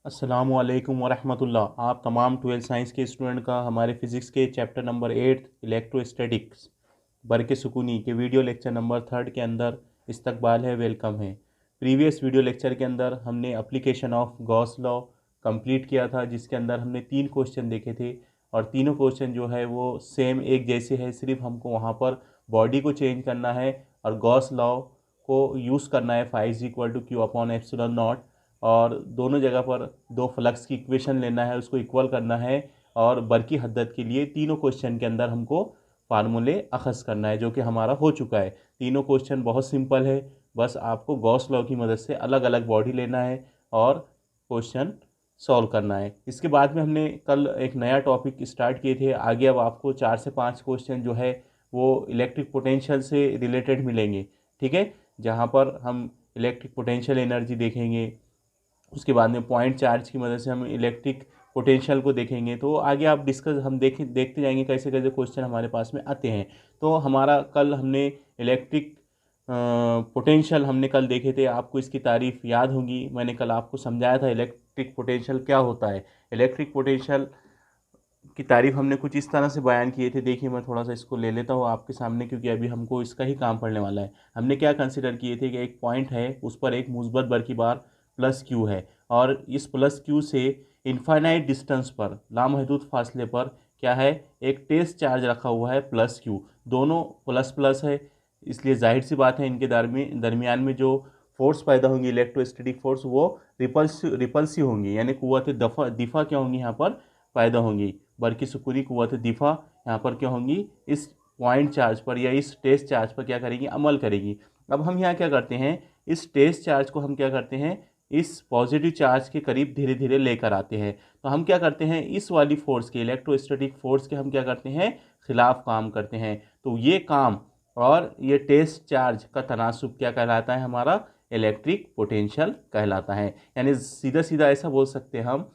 अस्सलामुअलैकुम वरहमतुल्लाह। आप तमाम 12th साइंस के स्टूडेंट का हमारे फिज़िक्स के चैप्टर नंबर 8 इलेक्ट्रोस्टैटिक्स बरक़े सुकूनी के वीडियो लेक्चर नंबर 3 के अंदर इस्तकबाल है, वेलकम है। प्रीवियस वीडियो लेक्चर के अंदर हमने application of Gauss law complete किया था, जिसके अंदर हमने 3 क्वेश्चन देखे थे और तीनों क्वेश्चन जो है वो सेम एक जैसे है, सिर्फ हमको वहाँ पर बॉडी को चेंज करना है और गॉस लॉ को यूज़ करना है, phi is equal to Q upon epsilon naught. और दोनों जगह पर दो फ्लक्स की इक्वेशन लेना है, उसको इक्वल करना है और बरकी हद्दत के लिए तीनों क्वेश्चन के अंदर हमको फार्मूले अखज़ करना है, जो कि हमारा हो चुका है। तीनों क्वेश्चन बहुत सिंपल है, बस आपको गॉस लॉ की मदद से अलग अलग बॉडी लेना है और क्वेश्चन सॉल्व करना है। इसके बाद में हमने कल एक नया टॉपिक स्टार्ट किए थे। आगे अब आपको 4 से 5 क्वेश्चन जो है वो इलेक्ट्रिक पोटेंशियल से रिलेटेड मिलेंगे, ठीक है, जहाँ पर हम इलेक्ट्रिक पोटेंशियल एनर्जी देखेंगे। उसके बाद में पॉइंट चार्ज की मदद से हम इलेक्ट्रिक पोटेंशियल को देखेंगे। तो आगे आप हम देखते जाएंगे कैसे कैसे क्वेश्चन हमारे पास में आते हैं। तो हमारा कल हमने इलेक्ट्रिक पोटेंशियल हमने कल देखे थे, आपको इसकी तारीफ़ याद होगी। मैंने कल आपको समझाया था इलेक्ट्रिक पोटेंशियल क्या होता है। इलेक्ट्रिक पोटेंशियल की तारीफ़ हमने कुछ इस तरह से बयान किए थे। देखिए, मैं थोड़ा सा इसको ले लेता हूँ आपके सामने, क्योंकि अभी हमको इसका ही काम पड़ने वाला है। हमने क्या कंसिडर किए थे कि एक पॉइंट है, उस पर एक मुस्बत बर की बार प्लस क्यू है और इस प्लस क्यू से इनफाइनाइट डिस्टेंस पर, लामहदूद फासले पर क्या है, एक टेस्ट चार्ज रखा हुआ है प्लस क्यू। दोनों प्लस प्लस है, इसलिए जाहिर सी बात है इनके दरमियान में जो फोर्स पैदा होंगी, इलेक्ट्रोस्टैटिक फोर्स, वो रिपल्सिव होंगी, यानी कुव्वत दिफा क्या होंगी यहाँ पर पैदा होंगी। बरकी सुकूनी कुव्वत दिफा यहाँ पर क्या होंगी, इस पॉइंट चार्ज पर या इस टेस्ट चार्ज पर क्या करेंगी, अमल करेगी। अब हम यहाँ क्या करते हैं, इस टेस्ट चार्ज को हम क्या करते हैं, इस पॉजिटिव चार्ज के करीब धीरे धीरे लेकर आते हैं। तो हम क्या करते हैं, इस वाली फोर्स के, इलेक्ट्रोस्टैटिक फोर्स के हम क्या करते हैं, खिलाफ काम करते हैं। तो ये काम और ये टेस्ट चार्ज का तनासुब क्या कहलाता है, हमारा इलेक्ट्रिक पोटेंशियल कहलाता है। यानी सीधा सीधा ऐसा बोल सकते हैं हम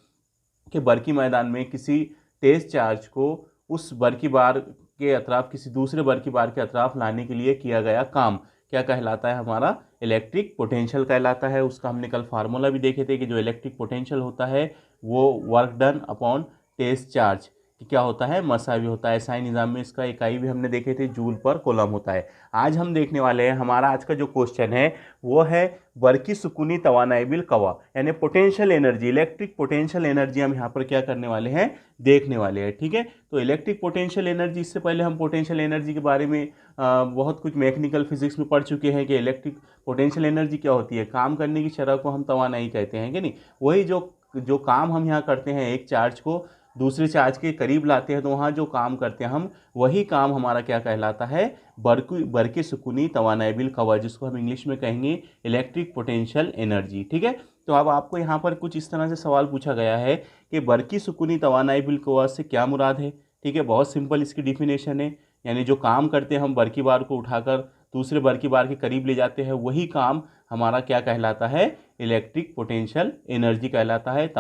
कि बरकी मैदान में किसी टेस्ट चार्ज को उस बरकी बार के अतराफ किसी दूसरे बरकी बार के अतराफ लाने के लिए किया गया काम क्या कहलाता है, हमारा इलेक्ट्रिक पोटेंशियल कहलाता है। उसका हमने कल फार्मूला भी देखे थे कि जो इलेक्ट्रिक पोटेंशियल होता है वो work done upon test charge कि क्या होता है, मसावी होता है। साइन निज़ाम में इसका इकाई भी हमने देखे थे, जूल पर कोलम होता है। आज हम देखने वाले हैं, हमारा आज का जो क्वेश्चन है वो है बरकी सुकूनी तवानाई बिल कवा, यानी potential energy, electric potential energy हम यहाँ पर क्या करने वाले हैं, देखने वाले हैं, ठीक है। तो इलेक्ट्रिक पोटेंशियल एनर्जी, इससे पहले हम पोटेंशियल एनर्जी के बारे में बहुत कुछ मैकेनिकल फिजिक्स में पढ़ चुके हैं कि इलेक्ट्रिक पोटेंशियल एनर्जी क्या होती है। काम करने की शरह को हम तवानाई कहते हैं कि नहीं। वही जो काम हम यहाँ करते हैं, एक चार्ज को दूसरे चार्ज के करीब लाते हैं, तो वहाँ जो काम करते हैं हम, वही काम हमारा क्या कहलाता है, बरकी सुकूनी तवानाई बिल कवा, जिसको हम इंग्लिश में कहेंगे इलेक्ट्रिक पोटेंशियल एनर्जी, ठीक है। तो अब आपको यहाँ पर कुछ इस तरह से सवाल पूछा गया है कि बरकी सुकूनी तवानाई बिल कवा से क्या मुराद है, ठीक है। बहुत सिंपल इसकी डिफिनेशन है, यानी जो काम करते हैं हम बरकी बार को उठाकर दूसरे बरकी बार के करीब ले जाते हैं, वही काम हमारा क्या कहलाता है, इलेक्ट्रिक पोटेंशियल एनर्जी कहलाता है,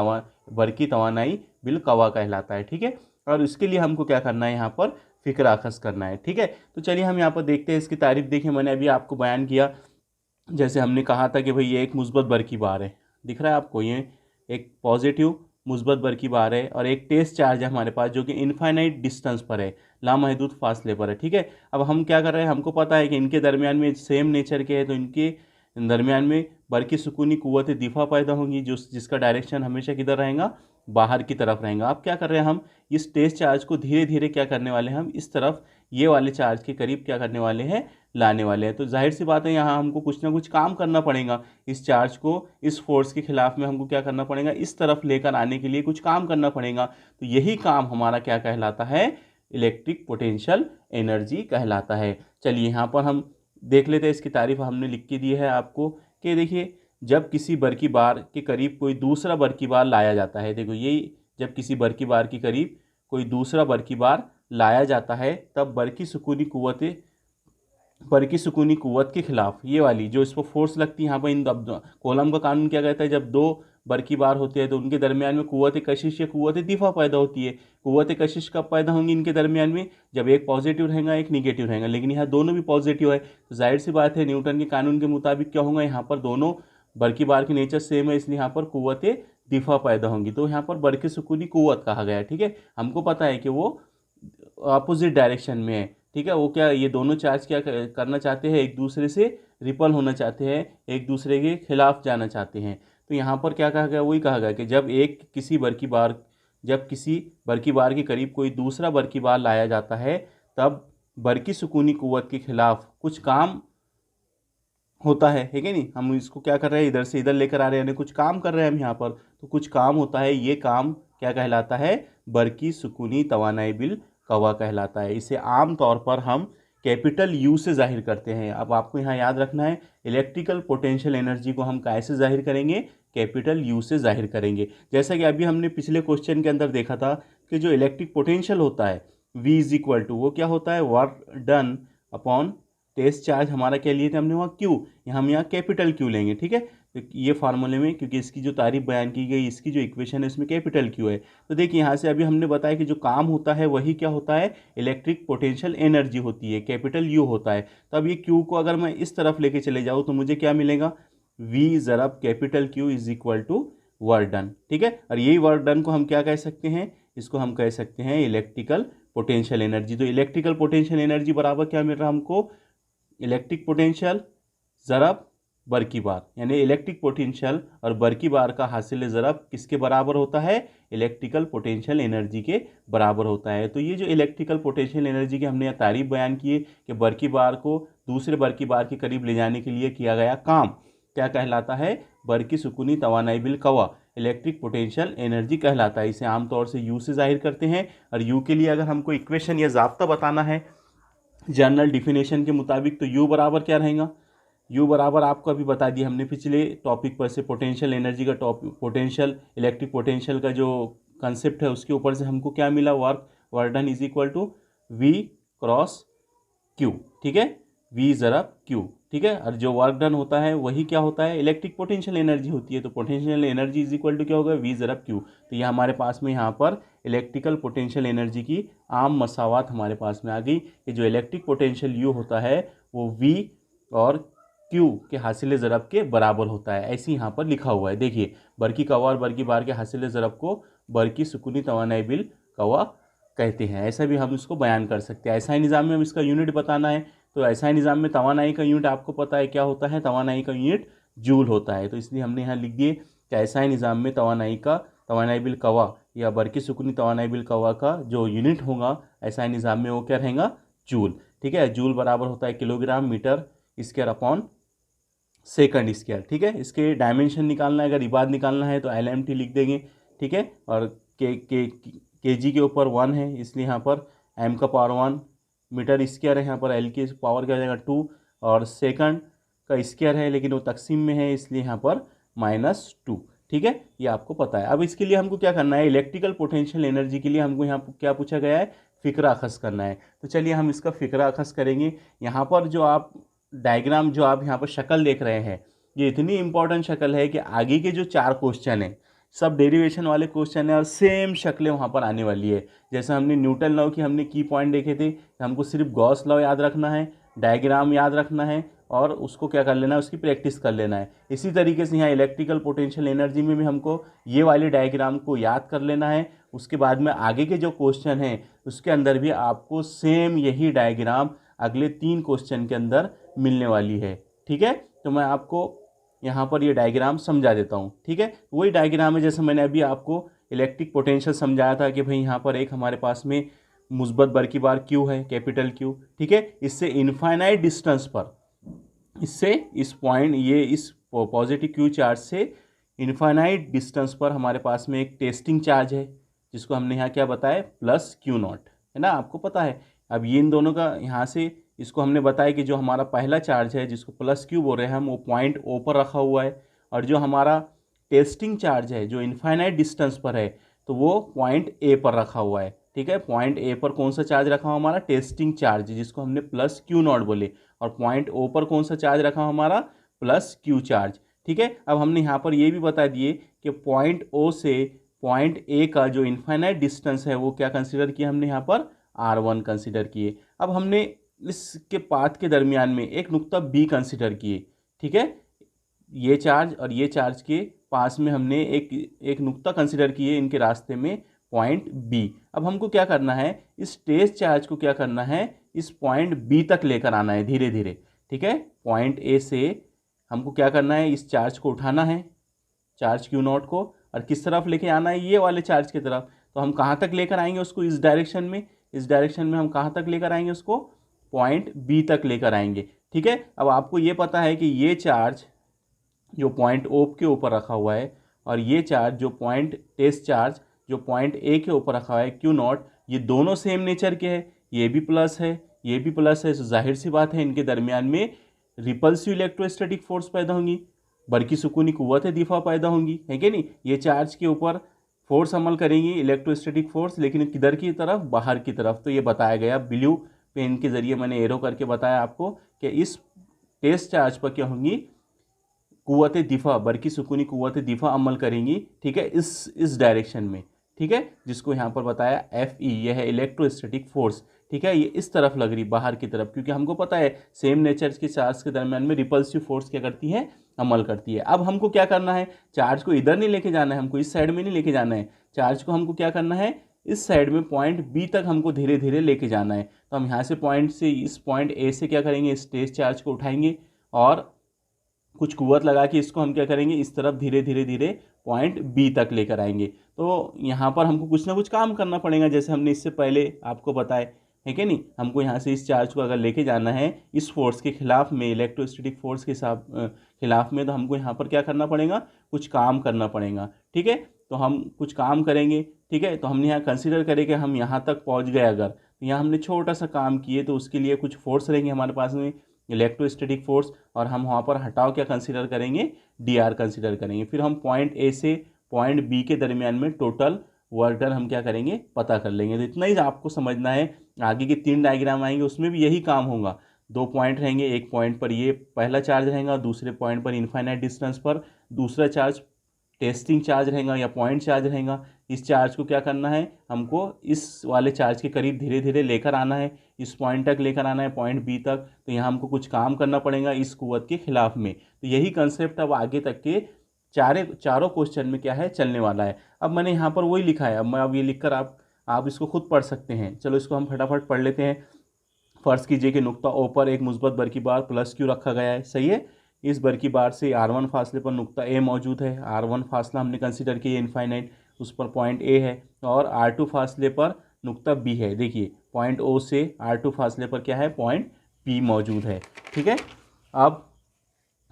बरकी तवानाई बिल कवा कहलाता है, ठीक है। और इसके लिए हमको क्या करना है, यहाँ पर फिक्र अखज़ करना है, ठीक है। तो चलिए हम यहाँ पर देखते हैं इसकी तारीफ। देखिए, मैंने अभी आपको बयान किया, जैसे हमने कहा था कि भाई ये एक मुस्बत बरकी बार है, दिख रहा है आपको, ये एक पॉजिटिव मुस्बत बरकी बार है और एक टेस्ट चार्ज है हमारे पास जो कि इनफाइनाइट डिस्टेंस पर है, लामहदूद फासले पर है, ठीक है। अब हम क्या कर रहे हैं, हमको पता है कि इनके दरमियान में सेम नेचर के है, तो इनके दरमियान में बरकी सुकूनी कुव्वत दिफा पैदा होंगी, जिसका डायरेक्शन हमेशा किधर रहेगा, बाहर की तरफ रहेगा। अब क्या कर रहे हैं, हम इस टेस्ट चार्ज को धीरे धीरे क्या करने वाले हैं, हम इस तरफ ये वाले चार्ज के करीब क्या करने वाले हैं, लाने वाले हैं। तो जाहिर सी बात है, यहाँ हमको कुछ ना कुछ काम करना पड़ेगा। इस चार्ज को इस फोर्स के खिलाफ में हमको क्या करना पड़ेगा, इस तरफ लेकर आने के लिए कुछ काम करना पड़ेगा। तो यही काम हमारा क्या कहलाता है, इलेक्ट्रिक पोटेंशियल एनर्जी कहलाता है। चलिए यहाँ पर हम देख लेते हैं, इसकी तारीफ हमने लिख के दी है आपको कि देखिए, जब किसी बरकी बार के करीब कोई दूसरा बरकी बार लाया जाता है, देखो यही, जब किसी बरकी बार के करीब कोई दूसरा बरकी बार लाया जाता है, तब बरकी सुकूनी कुव्वत के खिलाफ, ये वाली जो इस पर फोर्स लगती है यहाँ पर, इन कोलम का कानून क्या कहता है, जब दो बरकी बार होते हैं तो उनके दरमियान में कुव्वत कशिश या कुव्वत दिफा पैदा होती है। कुव्वत कशिश कब पैदा होंगी इनके दरमियान में, जब एक पॉजिटिव रहेगा एक निगेटिव रहेगा, लेकिन यहाँ दोनों भी पॉजिटिव है। तो जाहिर सी बात है, न्यूटन के कानून के मुताबिक क्या होगा, यहाँ पर दोनों बरकी बार की नेचर सेम है, इसलिए यहाँ पर कुव्वत दिफा पैदा होंगी, तो यहाँ पर बरक़े सुकूनी क़ुव्वत कहा गया है। ठीक है, हमको पता है कि वो अपोजिट डायरेक्शन में है। ठीक है, वो क्या, ये दोनों चार्ज क्या करना चाहते हैं, एक दूसरे से रिपल होना चाहते हैं, एक दूसरे के खिलाफ जाना चाहते हैं। तो यहाँ पर क्या कहा गया, वही कहा गया कि जब किसी बरकी बार के करीब कोई दूसरा बरकी बार लाया जाता है, तब बरकी सुकूनी क़ुव्वत के खिलाफ कुछ काम होता है कि नहीं। हम इसको क्या कर रहे हैं, इधर से इधर लेकर आ रहे हैं, यानी कुछ काम कर रहे हैं हम यहाँ पर, तो कुछ काम होता है, ये काम क्या कहलाता है, बरकी सुकूनी तवानाई बिल कवा कहलाता है। इसे आम तौर पर हम कैपिटल यू से जाहिर करते हैं। अब आपको यहाँ याद रखना है, इलेक्ट्रिकल पोटेंशियल एनर्जी को हम कैसे जाहिर करेंगे, कैपिटल यू से जाहिर करेंगे। जैसा कि अभी हमने पिछले क्वेश्चन के अंदर देखा था कि जो इलेक्ट्रिक पोटेंशियल होता है V इज इक्वल टू, वो क्या होता है, work done upon test charge. हमारा क्या लिए थे हमने वहाँ Q, हम यहाँ कैपिटल Q लेंगे। ठीक है, तो ये फार्मूले में, क्योंकि इसकी जो तारीफ बयान की गई, इसकी जो इक्वेशन है इसमें कैपिटल Q है। तो देखिए यहाँ से अभी हमने बताया कि जो काम होता है वही क्या होता है, इलेक्ट्रिक पोटेंशियल एनर्जी होती है, कैपिटल U होता है। तो अब ये Q को अगर मैं इस तरफ लेके चले जाऊँ तो मुझे क्या मिलेगा, V ज़रब capital Q is equal to work done. ठीक है, और यही वर्क डन को हम क्या कह सकते हैं, इसको हम कह सकते हैं इलेक्ट्रिकल पोटेंशियल एनर्जी। तो इलेक्ट्रिकल पोटेंशियल एनर्जी बराबर क्या मिल रहा है हमको, इलेक्ट्रिक पोटेंशियल ज़रब बरकी बार, यानी इलेक्ट्रिक पोटेंशियल और बरकी बार का हासिल ज़रब किसके बराबर होता है, इलेक्ट्रिकल पोटेंशियल एनर्जी के बराबर होता है। तो ये जो इलेक्ट्रिकल पोटेंशियल एनर्जी की हमने तारीफ बयान की है कि बरकी बार को दूसरे बरकी बार के करीब ले जाने के लिए किया गया काम क्या कहलाता है, बरकी सुकूनी तवानाई बिल कवा, इलेक्ट्रिक पोटेंशियल एनर्जी कहलाता है। इसे आमतौर से यू से जाहिर करते हैं। और यू के लिए अगर हमको इक्वेशन या ज़ाब्ता बताना है जनरल डिफिनेशन के मुताबिक, तो यू बराबर क्या रहेगा, यू बराबर आपको अभी बता दिया हमने पिछले टॉपिक पर से, पोटेंशियल एनर्जी का टॉपिक, पोटेंशियल इलेक्ट्रिक पोटेंशियल का जो कंसेप्ट है उसके ऊपर से हमको क्या मिला, work done is equal to V cross Q। ठीक है, V ज़रब Q। ठीक है, और जो वर्क डन होता है वही क्या होता है, इलेक्ट्रिक पोटेंशियल एनर्जी होती है। तो potential energy is equal to क्या होगा, V ज़रब Q। तो ये हमारे पास में यहाँ पर इलेक्ट्रिकल पोटेंशियल एनर्जी की आम मसावात हमारे पास में आ गई कि जो इलेक्ट्रिक पोटेंशियल U होता है वो V और Q के हासिल ज़रब के बराबर होता है। ऐसे यहाँ पर लिखा हुआ है, देखिए बरकी कवा और बरकी बार के हासिल ज़रब को बरकी सुकूनी तवानाई बिल कवा कहते हैं। ऐसा भी हम इसको बयान कर सकते हैं। ऐसा ही निज़ाम में हम इसका यूनिट बताना है, तो ऐसा ही निज़ाम में तवानाई का यूनिट आपको पता है क्या होता है, तवानाई का यूनिट जूल होता है। तो इसलिए हमने यहाँ लिख दिए कि ऐसा ही निज़ाम में तवानाई बिल कवा या बरकी सुकूनी तवानाई बिल कवा का जो यूनिट होगा ऐसा ही निज़ाम में वो क्या रहेगा, जूल। ठीक है, जूल बराबर होता है kilogram metre square upon second square. ठीक है, इसके डायमेंशन निकालना है, अगर इबाद निकालना है तो LMT लिख देंगे। ठीक है, और kg के ऊपर 1 है, इसलिए यहाँ पर m का पावर 1 मीटर स्क्वायर है, यहाँ पर L की पावर क्या हो जाएगा 2, और सेकंड का स्क्वायर है लेकिन वो तकसीम में है इसलिए यहाँ पर -2। ठीक है, ये आपको पता है। अब इसके लिए हमको क्या करना है, इलेक्ट्रिकल पोटेंशियल एनर्जी के लिए हमको यहाँ क्या पूछा गया है, फ़िक्रा अखज़ करना है। तो चलिए हम इसका फ़िक्रा अखज़ करेंगे। यहाँ पर जो आप डायग्राम, जो आप यहाँ पर शक्ल देख रहे हैं, ये इतनी इंपॉर्टेंट शक्ल है कि आगे के जो 4 क्वेश्चन हैं सब डेरिवेशन वाले क्वेश्चन है और सेम शक्लें वहाँ पर आने वाली है। जैसे हमने न्यूटन लॉ की हमने की पॉइंट देखे थे, हमको सिर्फ गॉस लॉ याद रखना है, डायग्राम याद रखना है और उसको क्या कर लेना है, उसकी प्रैक्टिस कर लेना है। इसी तरीके से यहाँ इलेक्ट्रिकल पोटेंशियल एनर्जी में भी हमको ये वाले डायग्राम को याद कर लेना है। उसके बाद में आगे के जो क्वेश्चन हैं उसके अंदर भी आपको सेम यही डायग्राम अगले 3 क्वेश्चन के अंदर मिलने वाली है। ठीक है, तो मैं आपको यहाँ पर ये डायग्राम समझा देता हूँ। ठीक है, वही डायग्राम है जैसे मैंने अभी आपको इलेक्ट्रिक पोटेंशियल समझाया था कि भाई यहाँ पर एक हमारे पास में मुस्बत बरकी बार Q है, कैपिटल Q। ठीक है, इससे इनफाइनाइट डिस्टेंस पर, इससे इस पॉइंट, ये इस पॉजिटिव Q चार्ज से इनफाइनाइट डिस्टेंस पर हमारे पास में एक टेस्टिंग चार्ज है जिसको हमने यहाँ क्या बताया, प्लस Q0 है ना, आपको पता है। अब ये इन दोनों का यहाँ से इसको हमने बताया कि जो हमारा पहला चार्ज है जिसको प्लस Q बोल रहे हैं हम, वो पॉइंट O पर रखा हुआ है, और जो हमारा टेस्टिंग चार्ज है जो इनफाइनाइट डिस्टेंस पर है तो वो पॉइंट A पर रखा हुआ है। ठीक है, पॉइंट A पर कौन सा चार्ज रखा हुआ हमारा, टेस्टिंग चार्ज, जिसको हमने प्लस Q0 बोले, और पॉइंट O पर कौन सा चार्ज रखा हमारा, प्लस Q चार्ज। ठीक है, अब हमने यहाँ पर ये भी बता दिए कि पॉइंट O से पॉइंट A का जो इनफाइनाइट डिस्टेंस है वो क्या कंसिडर किया हमने यहाँ पर, R1 कंसिडर किए। अब हमने इसके पाथ के दरमियान में एक नुक्ता B कंसिडर किए। ठीक है, ये चार्ज और ये चार्ज के पास में हमने एक नुक्ता कंसिडर किए इनके रास्ते में, पॉइंट बी। अब हमको क्या करना है, इस टेस्ट चार्ज को क्या करना है, इस पॉइंट बी तक लेकर आना है धीरे धीरे। ठीक है, पॉइंट ए से हमको क्या करना है, इस चार्ज को उठाना है, चार्ज क्यू नॉट को, और किस तरफ लेके आना है, ये वाले चार्ज की तरफ। तो हम कहाँ तक लेकर आएंगे उसको, इस डायरेक्शन में, इस डायरेक्शन में हम कहाँ तक लेकर आएंगे उसको, पॉइंट बी तक लेकर आएंगे। ठीक है, अब आपको ये पता है कि ये चार्ज जो पॉइंट ओ के ऊपर रखा हुआ है, और ये चार्ज जो पॉइंट टेस्ट चार्ज जो पॉइंट ए के ऊपर रखा हुआ है क्यू नॉट, ये दोनों सेम नेचर के हैं, ये भी प्लस है, ये भी प्लस है। तो जाहिर सी बात है इनके दरमियान में रिपल्सिव इलेक्ट्रोस्टैटिक फोर्स पैदा होंगी, बरकी सुकूनी कुव्वत दिफा पैदा होंगी, है कि नहीं। ये चार्ज के ऊपर फोर्स अमल करेंगी, इलेक्ट्रोस्टैटिक फोर्स, लेकिन किधर की तरफ, बाहर की तरफ। तो ये बताया गया ब्लू पेन के जरिए, मैंने एरो करके बताया आपको कि इस टेस्ट चार्ज पर क्या होंगी, कुव्वत दिफा, बरकी सुकूनी कुव्वत दिफा अमल करेंगी। ठीक है, इस डायरेक्शन में। ठीक है, जिसको यहाँ पर बताया एफ ई, यह है इलेक्ट्रोस्टैटिक फोर्स। ठीक है, ये इस तरफ लग रही, बाहर की तरफ, क्योंकि हमको पता है सेम नेचर के चार्ज के दरमियान में रिपल्सिव फोर्स क्या करती है, अमल करती है। अब हमको क्या करना है, चार्ज को इधर नहीं लेके जाना है, हमको इस साइड में नहीं लेके जाना है, चार्ज को हमको क्या करना है, इस साइड में पॉइंट बी तक हमको धीरे धीरे लेके जाना है। तो हम यहाँ से पॉइंट से, इस पॉइंट ए से क्या करेंगे, इस टेस्ट चार्ज को उठाएंगे और कुछ कुव्वत लगा के इसको हम क्या करेंगे, इस तरफ धीरे धीरे धीरे पॉइंट बी तक लेकर आएंगे। तो यहाँ पर हमको कुछ ना कुछ काम करना पड़ेगा, जैसे हमने इससे पहले आपको बताया है कि नहीं। हमको यहाँ से इस चार्ज को अगर लेके जाना है इस फोर्स के खिलाफ में, इलेक्ट्रोस्टैटिक फोर्स के खिलाफ में, तो हमको यहाँ पर क्या करना पड़ेगा, कुछ काम करना पड़ेगा। ठीक है, तो हम कुछ काम करेंगे। ठीक है, तो हमने यहाँ कंसिडर करें कि हम यहाँ तक पहुँच गए अगर, तो यहाँ हमने छोटा सा काम किए, तो उसके लिए कुछ फोर्स रहेंगे हमारे पास में, इलेक्ट्रोस्टैटिक फोर्स, और हम वहाँ पर हटाव क्या कंसिडर करेंगे, डी आर कंसिडर करेंगे। फिर हम पॉइंट ए से पॉइंट बी के दरमियान में टोटल वर्क डन हम क्या करेंगे, पता कर लेंगे। तो इतना ही आपको समझना है। आगे के 3 डायग्राम आएंगे उसमें भी यही काम होगा। 2 पॉइंट रहेंगे, एक पॉइंट पर ये पहला चार्ज रहेगा और दूसरे पॉइंट पर इनफाइनाइट डिस्टेंस पर दूसरा चार्ज टेस्टिंग चार्ज रहेगा या पॉइंट चार्ज रहेगा। इस चार्ज को क्या करना है, हमको इस वाले चार्ज के करीब धीरे धीरे लेकर आना है, इस पॉइंट तक लेकर आना है, पॉइंट बी तक। तो यहाँ हमको कुछ काम करना पड़ेगा इस कुव्वत के खिलाफ में। तो यही कंसेप्ट अब आगे तक के चारों क्वेश्चन में क्या है, चलने वाला है। अब मैंने यहाँ पर वही लिखा है, अब ये लिखकर आप इसको खुद पढ़ सकते हैं। चलो इसको हम फटाफट पढ़ लेते हैं। फर्ज कीजिए कि नुक्ता ओ पर एक मुस्बत बरकी बार प्लस क्यू रखा गया है, सही है। इस बरकी बार से R1 फासले पर नुक्ता ए मौजूद है। R1 फासला हमने कंसिडर किया इनफाइनाइट, उस पर पॉइंट ए है, और R2 फासले पर नुक्ता बी है। देखिए पॉइंट ओ से R2 फासले पर क्या है, पॉइंट बी मौजूद है। ठीक है, अब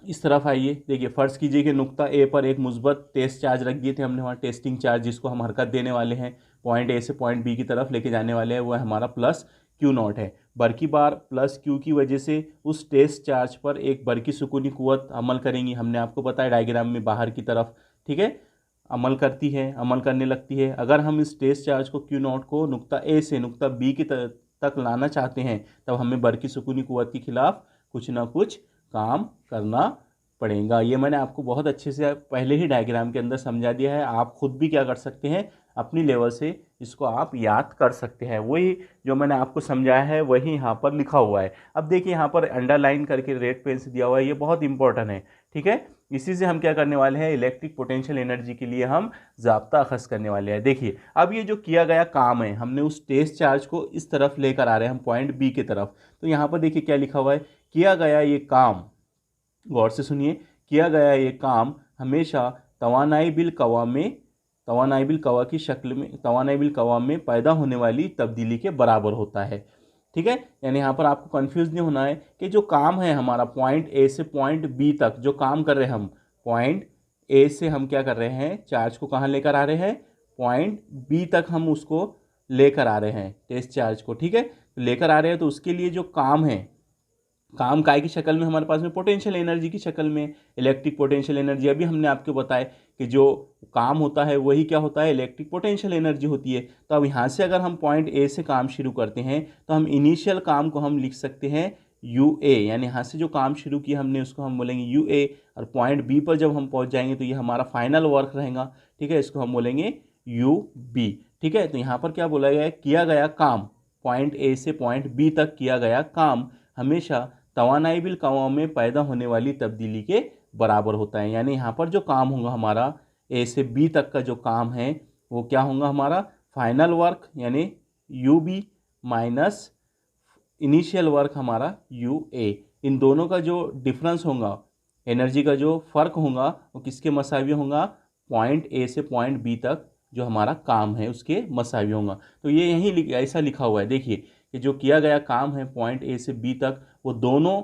इस तरफ आइए, देखिए फर्ज कीजिए कि नुक्ता ए पर एक मुस्बत टेस्ट चार्ज रख दिए थे हमने वहाँ, टेस्टिंग चार्ज, जिसको हम हरकत देने वाले हैं, पॉइंट ए से पॉइंट बी की तरफ लेके जाने वाले हैं, वह हमारा प्लस क्यू नॉट है। बरकी बार प्लस क्यू की वजह से उस टेस्ट चार्ज पर एक बरकी सुकूनी कुव्वत अमल करेंगी। हमने आपको बताया डायग्राम में, बाहर की तरफ, ठीक है, अमल करती है, अमल करने लगती है। अगर हम इस टेस्ट चार्ज को क्यू नॉट को नुक्ता ए से नुक्ता बी की तक लाना चाहते हैं, तब हमें बरकी सुकूनी कुव्वत के खिलाफ कुछ ना कुछ काम करना पड़ेगा। ये मैंने आपको बहुत अच्छे से पहले ही डायग्राम के अंदर समझा दिया है। आप खुद भी क्या कर सकते हैं, अपनी लेवल से इसको आप याद कर सकते हैं। वही जो मैंने आपको समझाया है वही यहाँ पर लिखा हुआ है। अब देखिए यहाँ पर अंडरलाइन करके रेड पेन से दिया हुआ है, ये बहुत इंपॉर्टेंट है। ठीक है, इसी से हम क्या करने वाले हैं, इलेक्ट्रिक पोटेंशियल एनर्जी के लिए हम ज़ाब्ता अखज़ करने वाले हैं। देखिए अब ये जो किया गया काम है, हमने उस टेस्ट चार्ज को इस तरफ लेकर आ रहे हैं हम, पॉइंट बी की तरफ। तो यहाँ पर देखिए क्या लिखा हुआ है, किया गया ये काम, गौर से सुनिए, किया गया ये काम हमेशा तवानाई बिल कवा की शक्ल में, तवानाई बिल कवा में पैदा होने वाली तब्दीली के बराबर होता है। ठीक है, यानी यहाँ पर आपको कंफ्यूज नहीं होना है कि जो काम है हमारा पॉइंट ए से पॉइंट बी तक जो काम कर रहे हैं हम, पॉइंट ए से हम क्या कर रहे हैं, चार्ज को कहाँ लेकर आ रहे हैं, पॉइंट बी तक हम उसको लेकर आ रहे हैं, टेस्ट चार्ज को। ठीक है, लेकर आ रहे हैं, तो उसके लिए जो काम है, काम काय की शक्ल में हमारे पास में, पोटेंशियल एनर्जी की शक्ल में, इलेक्ट्रिक पोटेंशियल एनर्जी। अभी हमने आपको बताया कि जो काम होता है वही क्या होता है, इलेक्ट्रिक पोटेंशियल एनर्जी होती है। तो अब यहाँ से अगर हम पॉइंट ए से काम शुरू करते हैं, तो हम इनिशियल काम को हम लिख सकते हैं यू ए, यानी यहाँ से जो काम शुरू किया हमने उसको हम बोलेंगे यू ए, और पॉइंट बी पर जब हम पहुँच जाएंगे तो ये हमारा फाइनल वर्क रहेगा। ठीक है, इसको हम बोलेंगे यू बी। ठीक है, तो यहाँ पर क्या बोला गया है, किया गया काम, पॉइंट ए से पॉइंट बी तक किया गया काम हमेशा तवानाई बिल कवाओं में पैदा होने वाली तब्दीली के बराबर होता है। यानी यहाँ पर जो काम होगा हमारा ए से बी तक का जो काम है वो क्या होगा हमारा फाइनल वर्क यानी U B minus initial work हमारा यू ए। इन दोनों का जो डिफरेंस होगा, एनर्जी का जो फ़र्क होगा वो किसके मसावी होगा, पॉइंट ए से पॉइंट बी तक जो हमारा काम है उसके मसावी होगा। तो ये यहीं ऐसा लिखा हुआ है, देखिए कि जो किया गया काम है पॉइंट ए से बी तक वो दोनों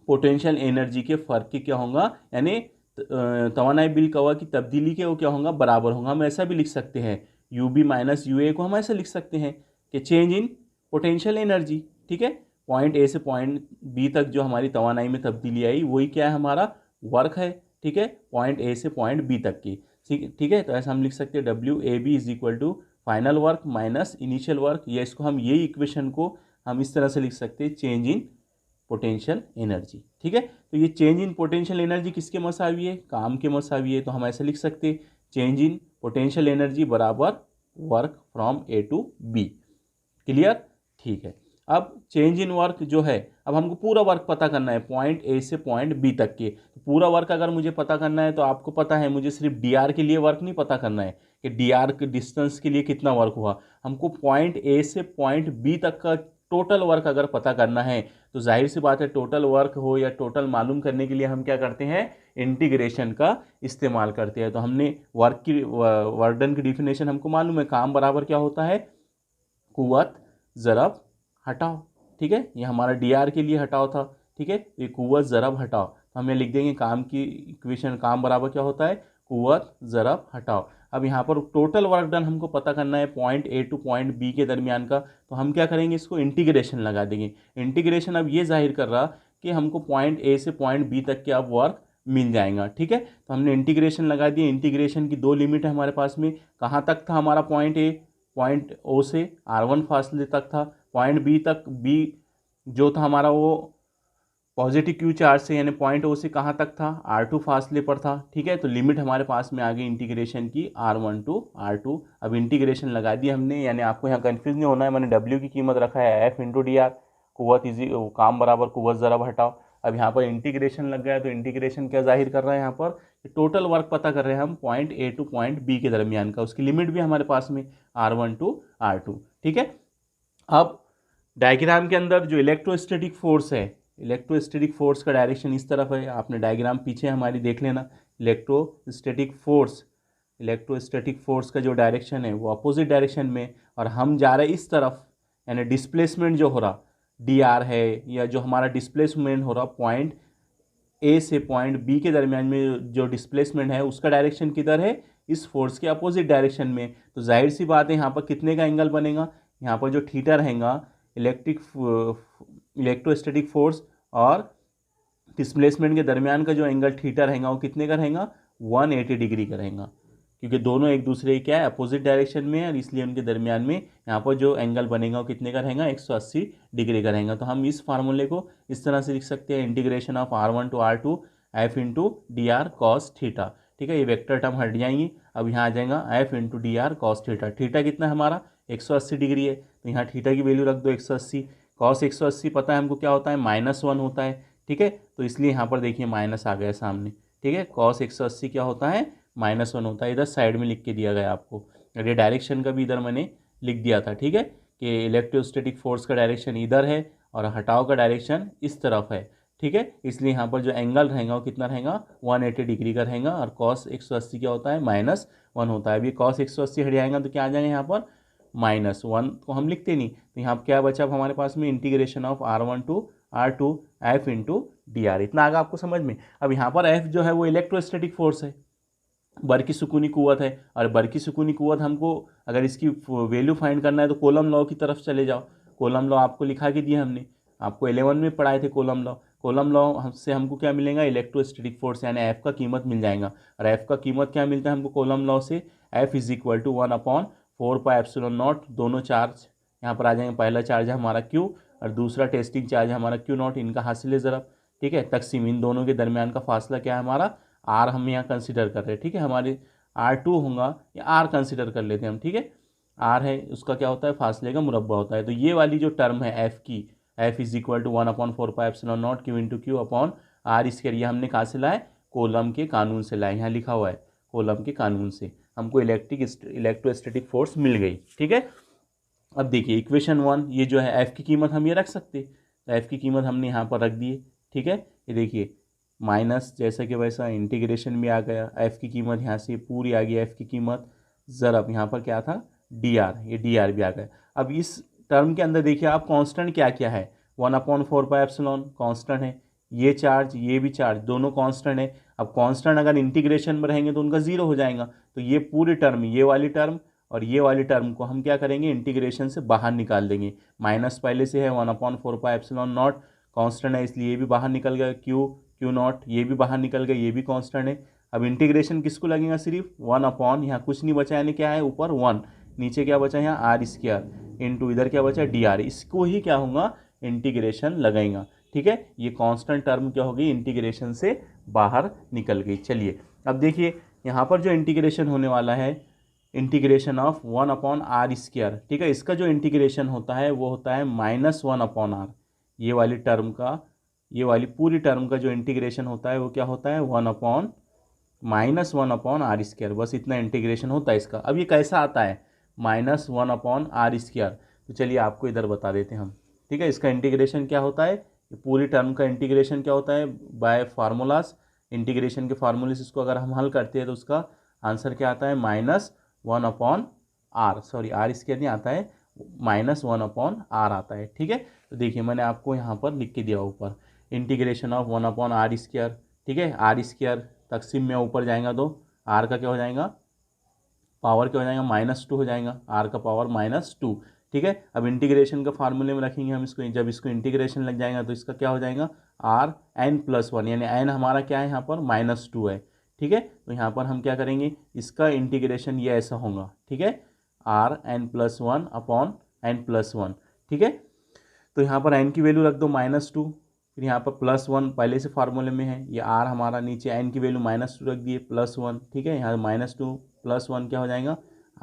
पोटेंशियल एनर्जी के फ़र्क के क्या होगा, यानी तवानाई बिल कवा की तब्दीली के वो क्या होगा, बराबर होगा। हम ऐसा भी लिख सकते हैं you B minus U A को हम ऐसा लिख सकते हैं कि चेंज इन पोटेंशियल एनर्जी। ठीक है, पॉइंट ए से पॉइंट बी तक जो हमारी तवानाई में तब्दीली आई वही क्या है हमारा वर्क है। ठीक है, पॉइंट ए से पॉइंट बी तक की। ठीक है, तो ऐसा हम लिख सकते हैं W A B is equal to final work minus initial work. या इसको हम यही इक्वेशन को हम इस तरह से लिख सकते हैं चेंज इन पोटेंशियल एनर्जी। ठीक है, तो ये चेंज इन पोटेंशियल एनर्जी किसके मसावी है, काम के मसावी है। तो हम ऐसे लिख सकते हैं चेंज इन पोटेंशियल एनर्जी बराबर work from A to B. Clear? ठीक है, अब चेंज इन वर्क जो है, अब हमको पूरा वर्क पता करना है पॉइंट ए से पॉइंट बी तक के। तो पूरा वर्क अगर मुझे पता करना है तो आपको पता है मुझे सिर्फ डी आर के लिए वर्क नहीं पता करना है कि डी आर के डिस्टेंस के लिए कितना वर्क हुआ। हमको पॉइंट ए से पॉइंट बी तक का टोटल वर्क अगर पता करना है तो जाहिर सी बात है टोटल वर्क हो या टोटल मालूम करने के लिए हम क्या करते हैं, इंटीग्रेशन का इस्तेमाल करते हैं। तो हमने वर्क की वर्क डन की डिफिनेशन हमको मालूम है, काम बराबर क्या होता है, कुव्वत ज़रब हटाओ। ठीक है, ये हमारा डी आर के लिए हटाओ था। ठीक है, ये कुव्वत ज़रब हटाओ, तो हम ये लिख देंगे काम की इक्वेशन, काम बराबर क्या होता है, कुव्वत ज़रब हटाओ। अब यहाँ पर टोटल वर्क डन हमको पता करना है point A to point B के दरमियान का, तो हम क्या करेंगे, इसको इंटीग्रेशन लगा देंगे। इंटीग्रेशन अब ये जाहिर कर रहा कि हमको पॉइंट ए से पॉइंट बी तक के अब वर्क मिल जाएगा। ठीक है, तो हमने इंटीग्रेशन लगा दिया। इंटीग्रेशन की दो लिमिट है हमारे पास में, कहाँ तक था हमारा पॉइंट ए, पॉइंट ओ से R1 फासले तक था। पॉइंट बी तक, बी जो था हमारा वो पॉजिटिव क्यू चार्ज से, यानी पॉइंट ओ से कहाँ तक था, R2 फासले पर था। ठीक है, तो लिमिट हमारे पास में आ गई इंटीग्रेशन की R1 टू R2। अब इंटीग्रेशन लगा दी हमने, यानी आपको यहाँ कंफ्यूज नहीं होना है, मैंने W की कीमत रखा है F इंटू डी आर, कुव्वत इजी काम बराबर कुव्वत ज़रब हटाओ। अब यहाँ पर इंटीग्रेशन लग गया, तो इंटीग्रेशन क्या जाहिर कर रहा है यहाँ पर, टोटल वर्क पता कर रहे हैं हम point A to point B के दरमियान का, उसकी लिमिट भी हमारे पास में R1 टू R2। ठीक है, अब डायग्राम के अंदर जो इलेक्ट्रोस्टैटिक फोर्स है, इलेक्ट्रोस्टैटिक फोर्स का डायरेक्शन इस तरफ है। आपने डायग्राम पीछे हमारी देख लेना, इलेक्ट्रोस्टैटिक फोर्स का जो डायरेक्शन है वो अपोजिट डायरेक्शन में, और हम जा रहे हैं इस तरफ, यानी डिस्प्लेसमेंट जो हो रहा डी आर है, या जो हमारा डिस्प्लेसमेंट हो रहा पॉइंट ए से पॉइंट बी के दरमियान में जो डिस्प्लेसमेंट है उसका डायरेक्शन किधर है, इस फोर्स के अपोजिट डायरेक्शन में। तो जाहिर सी बात है यहाँ पर कितने का एंगल बनेगा, यहाँ पर जो थीटा रहेगा इलेक्ट्रोस्टैटिक फोर्स और डिस्प्लेसमेंट के दरमियान का जो एंगल थीटा रहेगा वो कितने का रहेगा, 180 डिग्री का रहेगा, क्योंकि दोनों एक दूसरे क्या है, अपोजिट डायरेक्शन में है, और इसलिए उनके दरमियान में यहाँ पर जो एंगल बनेगा वो कितने का रहेगा, 180 डिग्री का रहेगा। तो हम इस फार्मूले को इस तरह से लिख सकते हैं, integration of R1 to R2 F into D R cos theta. ठीक है, ये वेक्टर टर्म हट जाएंगी, अब यहाँ आ जाएगा F into D R cos theta. Theta कितना है हमारा 180 डिग्री है, तो यहाँ थीटा की वैल्यू रख दो 180। कॉस 180 पता है हमको क्या होता है, -1 होता है। ठीक है, तो इसलिए यहाँ पर देखिए माइनस आ गया सामने। ठीक है, कॉस 180 क्या होता है, -1 होता है। इधर साइड में लिख के दिया गया आपको, ये डायरेक्शन का भी इधर मैंने लिख दिया था। ठीक है, कि इलेक्ट्रोस्टैटिक फोर्स का डायरेक्शन इधर है और हटाव का डायरेक्शन इस तरफ है। ठीक है, इसलिए यहाँ पर जो एंगल रहेगा वो कितना रहेगा, 180 डिग्री का रहेगा, और कॉस 180 क्या होता है, -1 होता है। अभी कॉस 180 हट जाएगा तो क्या आ जाएगा यहाँ पर, -1 को हम लिखते नहीं, तो यहाँ क्या बचा अब हमारे पास में, integration of R1 to R2 F into D R. इतना आगे आपको समझ में। अब यहाँ पर F जो है वो इलेक्ट्रोस्टैटिक फोर्स है, बर की सुकूनी कुव्वत है, और बर की सुकूनी कुव्वत हमको अगर इसकी वैल्यू फाइंड करना है तो कोलम लॉ की तरफ चले जाओ। कोलम लॉ आपको लिखा के दिया हमने, आपको 11 में पढ़ाए थे कोलम लॉ। कोलम लॉ से हमको क्या मिलेगा, इलेक्ट्रोस्टैटिक फोर्स यानी एफ का कीमत मिल जाएगा। और एफ का कीमत क्या मिलता है हमको कोलम लॉ से, एफ इज इक्वल टू 1/4πε0। दोनों चार्ज यहाँ पर आ जाएंगे, पहला चार्ज है हमारा क्यू और दूसरा टेस्टिंग चार्ज है हमारा Q0, इनका हासिल ज़रब। ठीक है, तकसीम इन दोनों के दरमियान का फासला क्या है हमारा, आर हम यहाँ कंसिडर कर रहे हैं। ठीक है, हमारे R2 होगा या आर कंसिडर कर लेते हैं हम। ठीक है, आर है उसका क्या होता है, फासले का मुरब्बा होता है। तो ये वाली जो टर्म है एफ की, F is equal to 1/4πε0 Q into Q upon R, इसके लिए हमने कहाँ से लाए, कोलम के कानून से लाए, यहाँ लिखा हुआ है कोलम के कानून से हमको इलेक्ट्रोस्टैटिक फोर्स मिल गई। ठीक है, अब देखिए इक्वेशन 1, ये जो है एफ की कीमत हम ये रख सकते, तो एफ की कीमत हमने यहाँ पर रख दी। ठीक है, ये देखिए माइनस जैसा कि वैसा इंटीग्रेशन में आ गया, एफ की कीमत यहाँ से पूरी आ गई, एफ की कीमत ज़रब यहाँ पर क्या था डी आर, ये डी आर भी आ गया। अब इस टर्म के अंदर देखिए आप कांस्टेंट क्या क्या है, 1/4πε कांस्टेंट है, ये चार्ज ये भी चार्ज दोनों कांस्टेंट है। अब कांस्टेंट अगर इंटीग्रेशन में रहेंगे तो उनका जीरो हो जाएगा, तो ये पूरी टर्म, ये वाली टर्म और ये वाली टर्म को हम क्या करेंगे इंटीग्रेशन से बाहर निकाल देंगे। माइनस पहले से है 1/4πε0 कांस्टेंट है इसलिए ये भी बाहर निकल गया, क्यू नॉट ये भी बाहर निकल गया, ये भी कांस्टेंट है। अब इंटीग्रेशन किसको लगेगा, सिर्फ 1/, यहाँ कुछ नहीं बचा यानी क्या है ऊपर 1, नीचे क्या बचा यहाँ r² इंटू इधर क्या बचा dr, इसको ही क्या होगा इंटीग्रेशन लगेगा। ठीक है, ये कांस्टेंट टर्म क्या होगी इंटीग्रेशन से बाहर निकल गई। चलिए अब देखिए यहाँ पर जो इंटीग्रेशन होने वाला है इंटीग्रेशन ऑफ 1/r²। ठीक है, इसका जो इंटीग्रेशन होता है वो होता है -1/r, ये वाली टर्म का, ये वाली पूरी टर्म का जो इंटीग्रेशन होता है वो क्या होता है -1/r², बस इतना इंटीग्रेशन होता है इसका। अब ये कैसा आता है -1/r², तो चलिए आपको इधर बता देते हैं हम। ठीक है, इसका इंटीग्रेशन क्या होता है, पूरी टर्म का इंटीग्रेशन क्या होता है बाय फार्मूलाज, इंटीग्रेशन के फार्मूले से इसको अगर हम हल करते हैं तो उसका आंसर क्या आता है -1/r, सॉरी r² नहीं आता है, -1/r आता है। ठीक है, तो देखिए मैंने आपको यहाँ पर लिख के दिया ऊपर इंटीग्रेशन ऑफ 1/r²। ठीक है, r² तकसीम में ऊपर जाएगा तो r का क्या हो जाएगा पावर क्या हो जाएगा -2 हो जाएगा, r का पावर -2। ठीक है, अब इंटीग्रेशन का फार्मूले में रखेंगे हम इसको, जब इसको इंटीग्रेशन लग जाएगा तो इसका क्या हो जाएगा rn+1, यानी n हमारा क्या है यहाँ पर -2 है। ठीक है, तो यहाँ पर हम क्या करेंगे इसका इंटीग्रेशन ये ऐसा होगा। ठीक है, rn+1/n+1। ठीक है, तो यहाँ पर n की वैल्यू रख दो -2, फिर यहाँ पर +1 पहले से फार्मूले में है, ये r हमारा नीचे n की वैल्यू -2 रख दिए +1। ठीक है, यहाँ -2 + 1 क्या हो जाएगा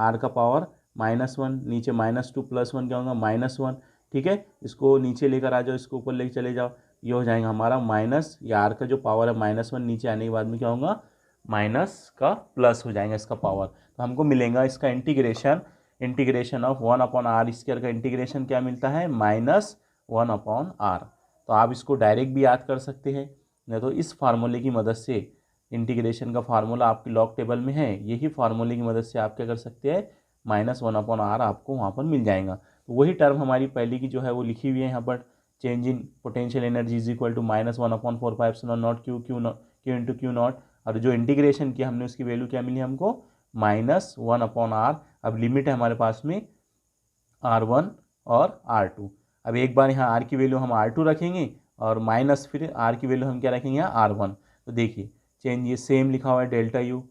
r का पावर -1, नीचे -2 + 1 क्या होगा -1। ठीक है, इसको नीचे लेकर आ जाओ, इसको ऊपर लेकर चले जाओ, ये हो जाएगा हमारा माइनस, ये r का जो पावर है -1 नीचे आने के बाद में क्या होगा माइनस का प्लस हो जाएगा इसका पावर, तो हमको मिलेगा इसका इंटीग्रेशन ऑफ 1/r² का इंटीग्रेशन क्या मिलता है -1/r। तो आप इसको डायरेक्ट भी याद कर सकते हैं, नहीं तो इस फार्मूले की मदद से, इंटीग्रेशन का फार्मूला आपकी लॉग टेबल में है, यही फार्मूले की मदद से आप क्या कर सकते हैं -1/r आपको वहाँ पर मिल जाएगा। तो वही टर्म हमारी पहले की जो है वो लिखी हुई है यहाँ पर, change in potential energy is equal to -1/4πε0 Q into Q naught, और जो इंटीग्रेशन किया हमने उसकी वैल्यू क्या मिली हमको -1/r। अब लिमिट है हमारे पास में r1 और r2। अब एक बार यहाँ r की वैल्यू हम r2 रखेंगे और माइनस फिर r की वैल्यू हम क्या रखेंगे यहाँ r1। तो देखिए चेंज ये सेम लिखा हुआ है डेल्टा u,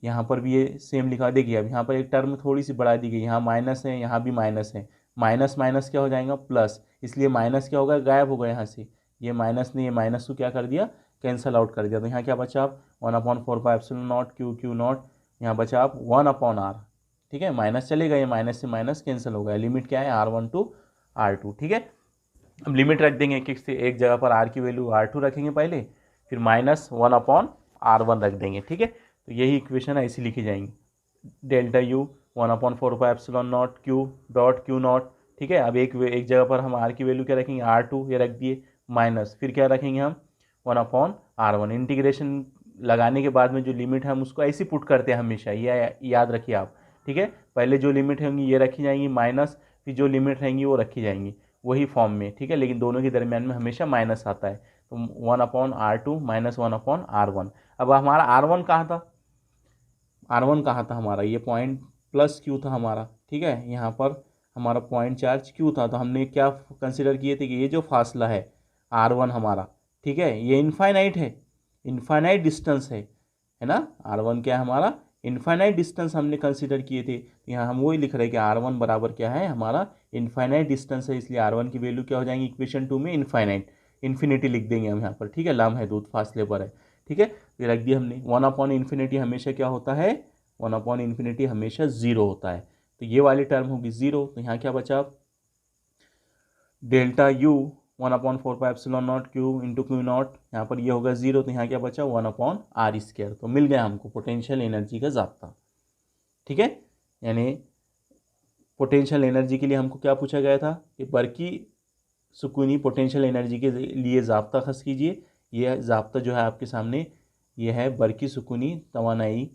यहाँ पर भी ये सेम लिखा हुआ है। देखिए अब यहाँ पर एक टर्म थोड़ी सी बढ़ा दी गई, यहाँ माइनस है यहाँ भी माइनस है, माइनस माइनस क्या हो जाएगा प्लस, इसलिए माइनस क्या होगा गायब होगा यहाँ से, ये माइनस नहीं, ये माइनस को क्या कर दिया कैंसल आउट कर दिया। तो यहाँ क्या बचा आप 1/4πε0 क्यू नॉट, यहाँ बचा आप 1/r। ठीक है, माइनस चलेगा, ये माइनस से माइनस कैंसिल हो गया, लिमिट क्या है r1 टू r2। ठीक है, अब लिमिट रख देंगे एक एक से, एक जगह पर r की वैल्यू r2 रखेंगे पहले, फिर -1/r1 रख देंगे। ठीक है, तो यही इक्वेशन ऐसी लिखी जाएंगी, डेल्टा u 1/4πε0 क्यू नॉट। ठीक है, अब एक जगह पर हम r की वैल्यू क्या रखेंगे r2, ये रख दिए, माइनस फिर क्या रखेंगे हम 1/r1। इंटीग्रेशन लगाने के बाद में जो लिमिट है हम उसको ऐसी पुट करते हैं हमेशा, ये याद रखिए आप। ठीक है, पहले जो लिमिट होंगी ये रखी जाएंगी माइनस, फिर जो लिमिट रहेंगी वो रखी जाएंगी वही फॉर्म में। ठीक है, लेकिन दोनों के दरमियान में हमेशा माइनस आता है, तो 1/r2 -1/r1। अब हमारा r1 कहाँ था, r1 कहाँ था हमारा, ये पॉइंट प्लस क्यू था हमारा। ठीक है, यहाँ पर हमारा पॉइंट चार्ज क्यू था, तो हमने क्या कंसिडर किए थे कि ये जो फासला है r1 हमारा, ठीक है, ये इनफाइनाइट है, इनफाइनाइट डिस्टेंस है ना, r1 क्या है हमारा इनफाइनाइट डिस्टेंस हमने कंसिडर किए थे। यहाँ हम वही लिख रहे हैं कि r1 बराबर क्या है हमारा इनफाइनाइट डिस्टेंस है, इसलिए r1 की वैल्यू क्या हो जाएंगी इक्वेशन 2 में इन्फिनिटी लिख देंगे हम यहाँ पर। ठीक है, लम है दूध फासले पर है। ठीक है, ये रख दिया हमने। 1/∞ हमेशा क्या होता है 1/∞ हमेशा 0 होता है, तो ये वाली टर्म होगी 0। तो यहाँ क्या बचा delta u 1/4πε0 Q into Q naught, यहाँ पर ये होगा 0, तो यहाँ क्या बचा 1/r²। तो मिल गया हमको पोटेंशियल एनर्जी का जाब्ता। ठीक है, यानी पोटेंशियल एनर्जी के लिए हमको क्या पूछा गया था कि बरकी सुकूनी पोटेंशियल एनर्जी के लिए जाब्ता खस कीजिए। ये जाब्ता जो है आपके सामने, ये है बरकी सुकूनी तवानाई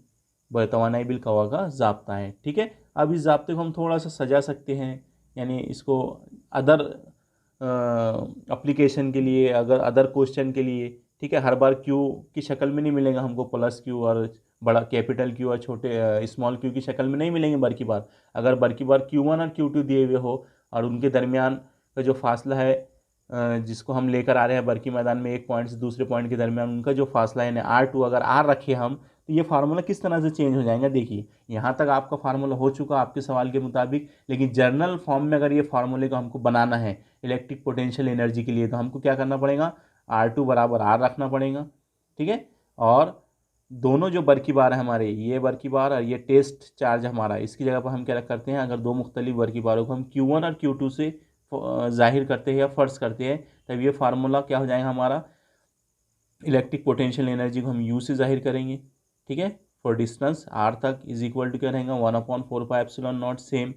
बिल कवा का जाब्ता है। ठीक है, अब इस जाब्ते को हम थोड़ा सा सजा सकते हैं, यानी इसको अदर एप्लीकेशन के लिए, अगर अदर क्वेश्चन के लिए, ठीक है, हर बार क्यू की शक्ल में नहीं मिलेगा हमको, प्लस क्यू और बड़ा कैपिटल क्यू और छोटे स्मॉल क्यू की शक्ल में नहीं मिलेंगे बर की बार। अगर बर की बार Q1 और Q2 दिए हुए हो और उनके दरमियान का जो फासला है जिसको हम लेकर आ रहे हैं बरकी मैदान में, एक पॉइंट से दूसरे पॉइंट के दरमियान उनका जो फासला है R2, अगर R रखे हम, तो ये फार्मूला किस तरह से चेंज हो जाएगा। देखिए यहाँ तक आपका फार्मूला हो चुका आपके सवाल के मुताबिक, लेकिन जर्नल फॉर्म में अगर ये फार्मूले को हमको बनाना है इलेक्ट्रिक पोटेंशियल एनर्जी के लिए, तो हमको क्या करना पड़ेगा, R2 बराबर R रखना पड़ेगा। ठीक है, और दोनों जो बर की बार है हमारे, ये बर की बार और ये टेस्ट चार्ज हमारा, इसकी जगह पर हम क्या करते हैं, अगर दो मुख्तलिफ बर की बारों को हम Q1 और Q2 से जाहिर करते हैं या फ़र्ज करते हैं, तब ये फार्मूला क्या हो जाएगा हमारा, इलेक्ट्रिक पोटेंशियल एनर्जी को हम U से जाहिर करेंगे। ठीक है, फॉर डिस्टेंस R तक इज इक्वल टू क्या रहेगा 1/4πε0। सेम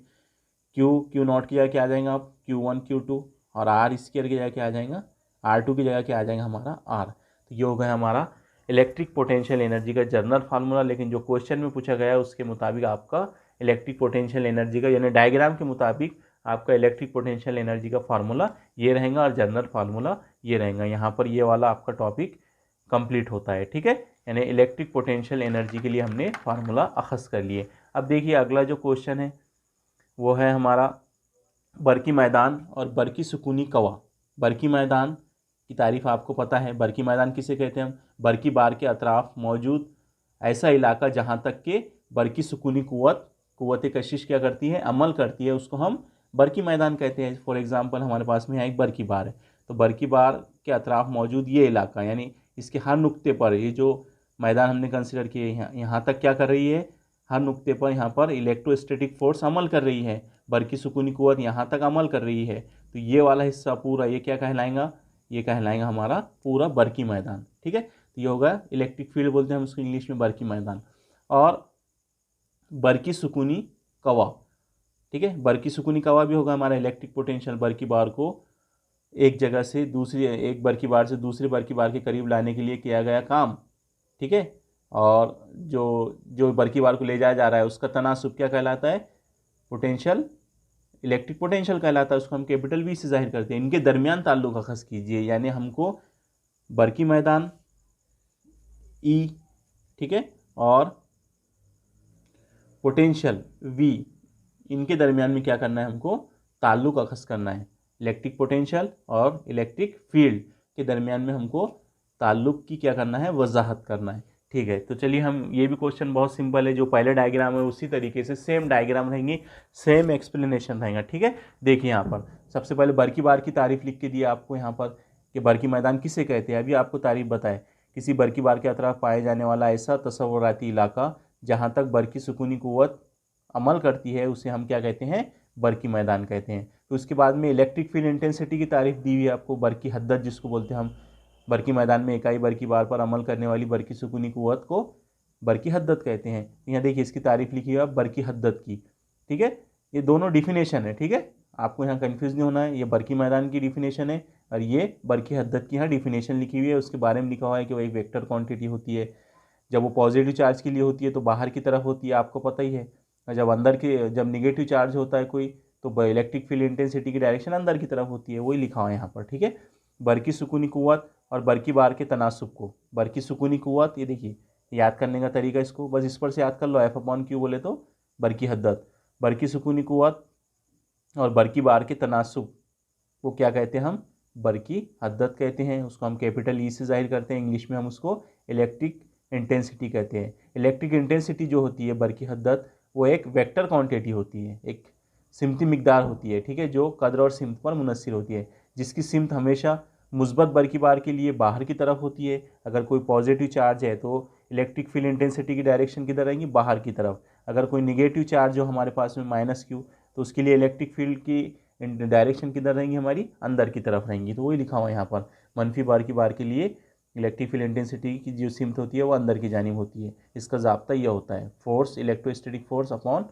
क्यू नॉट की जगह क्या आ जाएगा आप, Q1 Q2, और R स्क्वायर की जगह क्या आ जाएगा, R2 की जगह क्या आ जाएगा हमारा R। तो ये हो गया हमारा इलेक्ट्रिक पोटेंशियल एनर्जी का जर्नल फार्मूला। लेकिन जो क्वेश्चन में पूछा गया है उसके मुताबिक आपका इलेक्ट्रिक पोटेंशियल एनर्जी का, यानी डायग्राम के मुताबिक आपका इलेक्ट्रिक पोटेंशियल एनर्जी का फार्मूला ये रहेगा और जर्नल फार्मूला ये रहेगा। यहाँ पर ये वाला आपका टॉपिक कंप्लीट होता है। ठीक है, यानी इलेक्ट्रिक पोटेंशियल एनर्जी के लिए हमने फार्मूला अखज़ कर लिए। अब देखिए अगला जो क्वेश्चन है वो है हमारा बरकी मैदान और बरकी सुकूनी कवा। बरकी मैदान की तारीफ़ आपको पता है, बरकी मैदान किसे कहते हैं हम, बरकी बार के अतराफ मौजूद ऐसा इलाका जहाँ तक के बरकी सुकूनी कुव्वत कशिश क्या करती है, अमल करती है, उसको हम बरकी मैदान कहते हैं। फॉर एग्जांपल हमारे पास में यहाँ एक बरकी बार है, तो बरकी बार के अतराफ मौजूद ये इलाका, यानी इसके हर नुक्ते पर ये जो मैदान हमने कंसिडर किए यहाँ तक क्या कर रही है, हर नुक्ते पर यहाँ पर इलेक्ट्रोस्टैटिक फोर्स अमल कर रही है, बरकी सुकूनी कुव्वत यहाँ तक अमल कर रही है। तो ये वाला हिस्सा पूरा ये क्या कहलाएगा, ये कहलाएगा हमारा पूरा बरकी मैदान। ठीक है, तो ये होगा इलेक्ट्रिक फील्ड बोलते हैं हम उसको इंग्लिश में, बरकी मैदान और बरकी सुकूनी कवा। ठीक है, बरकी सुकूनी कवा भी होगा हमारा इलेक्ट्रिक पोटेंशियल बरकी बार को एक जगह से दूसरी, एक बरकी बार से दूसरे बरकी बार के करीब लाने के लिए किया गया काम। ठीक है, और जो बरकी बार को ले जाया जा रहा है उसका तनासुब क्या कहलाता है, पोटेंशियल, इलेक्ट्रिक पोटेंशियल कहलाता है, उसको हम कैपिटल V से जाहिर करते हैं। इनके दरमियान ताल्लुक अखज़ कीजिए, यानी हमको बरकी मैदान E, ठीक है, और पोटेंशियल V, इनके दरमियान में क्या करना है, हमको ताल्लुक अखज़ करना है। इलेक्ट्रिक पोटेंशियल और इलेक्ट्रिक फील्ड के दरमियान में हमको ताल्लुक की क्या करना है, वजाहत करना है। ठीक है, तो चलिए हम, ये भी क्वेश्चन बहुत सिंपल है, जो पहले डायग्राम है उसी तरीके से सेम डायग्राम रहेंगी, सेम एक्सप्लेनेशन रहेगा। ठीक है, देखिए यहाँ पर सबसे पहले बरकी बार की तारीफ लिख के दिया आपको यहाँ पर कि बरकी मैदान किसे कहते हैं। अभी आपको तारीफ बताए, किसी बरकी बार के अतराफ पाए जाने वाला ऐसा तसव्वुराती इलाका जहाँ तक बरकी सुकूनी कुव्वत अमल करती है उसे हम क्या कहते हैं, बरकी मैदान कहते हैं। तो उसके बाद में इलेक्ट्रिक फील्ड इंटेंसिटी की तारीफ दी हुई है आपको, बरकी हद्दत जिसको बोलते हैं हम, बरकी मैदान में इकाई बरकी बार पर अमल करने वाली बरकी सुकूनी कुव्वत को बरकी हद्दत कहते हैं। यहाँ देखिए इसकी तारीफ लिखी है बरकी हद्दत की। ठीक है, ये दोनों डिफिनेशन है। ठीक है, आपको यहाँ कंफ्यूज नहीं होना है, ये बरकी मैदान की डिफिनेशन है और ये बरकी हद्दत की यहाँ डिफिनेशन लिखी हुई है। उसके बारे में लिखा हुआ है कि वो एक वेक्टर क्वांटिटी होती है, जब वो पॉजिटिव चार्ज के लिए होती है तो बाहर की तरफ होती है, आपको पता ही है, और जब निगेटिव चार्ज होता है कोई, तो इलेक्ट्रिक फील्ड इंटेंसिटी की डायरेक्शन अंदर की तरफ होती है, वही लिखा हुआ है यहाँ पर। ठीक है, बरकी सुकूनी कुव्वत और बरकी बार के तनासुब को, बरकी सुकूनी कुव्वत, ये देखिए याद करने का तरीका, इसको बस इस पर से याद कर लो, F/Q बोले तो बरकी हद्दत, बरकी सुकूनी कुव्वत और बरकी बार के तनासुब को क्या कहते हैं हम, बरकी हद्दत कहते हैं। उसको हम कैपिटल E से जाहिर करते हैं, इंग्लिश में हम उसको इलेक्ट्रिक इंटेंसिटी कहते हैं। इलेक्ट्रिक इंटेंसिटी जो होती है बरकी हद्दत, वो एक वेक्टर क्वांटिटी होती है, एक सिमती मिकदार होती है। ठीक है, जो कदर और सिमत पर मुनस्सिर होती है, जिसकी सिमत हमेशा मुस्बत बरकी बार के लिए बाहर की तरफ होती है। अगर कोई पॉजिटिव चार्ज है तो इलेक्ट्रिक फील्ड इंटेंसिटी की डायरेक्शन किधर रहेंगी, बाहर की तरफ। अगर कोई निगेटिव चार्ज जो हमारे पास में -Q, तो उसके लिए इलेक्ट्रिक फील्ड की डायरेक्शन किधर रहेंगी हमारी, अंदर की तरफ रहेंगी। तो वही लिखा हुआ है यहाँ पर, मनफी बार के लिए इलेक्ट्रिक फील्ड इंटेंसिटी की जो सिमत होती है वो अंदर की जानिब होती है। इसका ज़ाब्ता यह होता है, फोर्स इलेक्ट्रोस्टैटिक फोर्स अपॉन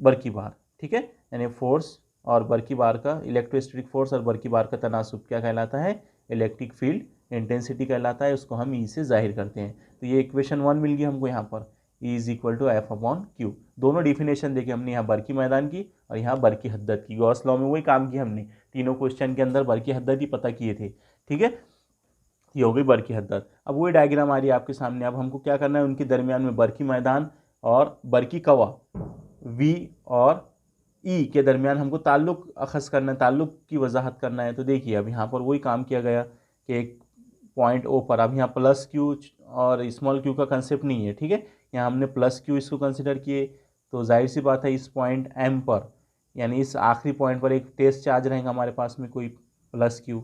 बर की बार, ठीक है। यानी फोर्स और बर की बार का, इलेक्ट्रोस्टैटिक फोर्स और बर की बार का तनासुब क्या कहलाता है, इलेक्ट्रिक फील्ड इंटेंसिटी कहलाता है। उसको हम ई से जाहिर करते हैं। तो ये इक्वेशन 1 मिल गई हमको यहाँ पर, E is equal to F upon Q. दोनों डिफिनेशन देखे हमने, यहाँ बरकी मैदान की और यहाँ बरकी हद्दत की। गॉस लॉ में वही काम किया हमने, तीनों क्वेश्चन के अंदर बरकी हद्दत ही पता किए थे, ठीक है। ये हो गई बरकी हद्दत। अब वही डायग्राम आ रही है आपके सामने। अब हमको क्या करना है, उनके दरमियान में बरकी मैदान और बरकी कवा वी और ई के दरमियान हमको ताल्लुक अखज़ करना है, ताल्लुक की वजाहत करना है। तो देखिए अब यहाँ पर वही काम किया गया कि एक पॉइंट ओ पर, अब यहाँ प्लस क्यू और स्मॉल क्यू का कंसेप्ट नहीं है, ठीक है। यहाँ हमने प्लस क्यू इसको कंसिडर किए, तो जाहिर सी बात है इस पॉइंट एम पर, यानी इस आखिरी पॉइंट पर एक टेस्ट चार्ज रहेगा हमारे पास में, कोई प्लस क्यू,